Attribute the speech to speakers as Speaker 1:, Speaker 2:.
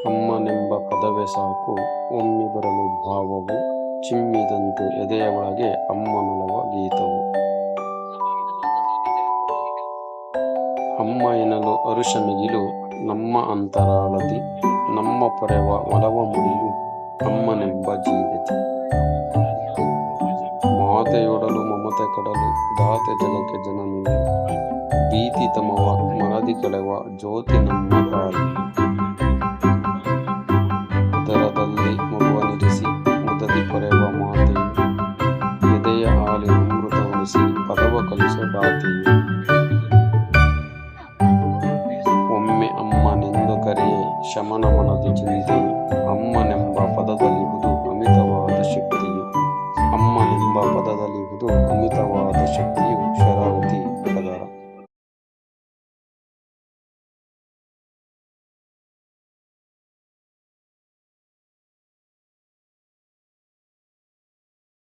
Speaker 1: ಅಮ್ಮನೆಂಬ ಪದವೇ ಸಾಕು ಒಮ್ಮೆ ಬರಲು ಭಾವವು, ಚಿಮ್ಮಿದಂತೆ ಎದೆಯ ಒಳಗೆ ಅಮ್ಮನೊಲವ ಗೀತವು. ಅಮ್ಮ ಎನ್ನಲು ಅರುಷ ಮಿಗಿಲು ನಮ್ಮ ಅಂತರಾಳದಿ, ನಮ್ಮ ಪೊರೆವ ಒಲವ ಮುಡಿಯು ಅಮ್ಮನೆಂಬ ಜೀವಿತಿ. ಮಾತೆಯೊಡಲು ಮಮತೆ ಕಡಲು, ದಾತೆ ಜಗಕ್ಕೆ ಜನನಿಯು, ಭೀತಿ ತಮವ ಮರದಿ ಕಳೆವ ಜ್ಯೋತಿ ನಮ್ಮ ತಾಯಿ.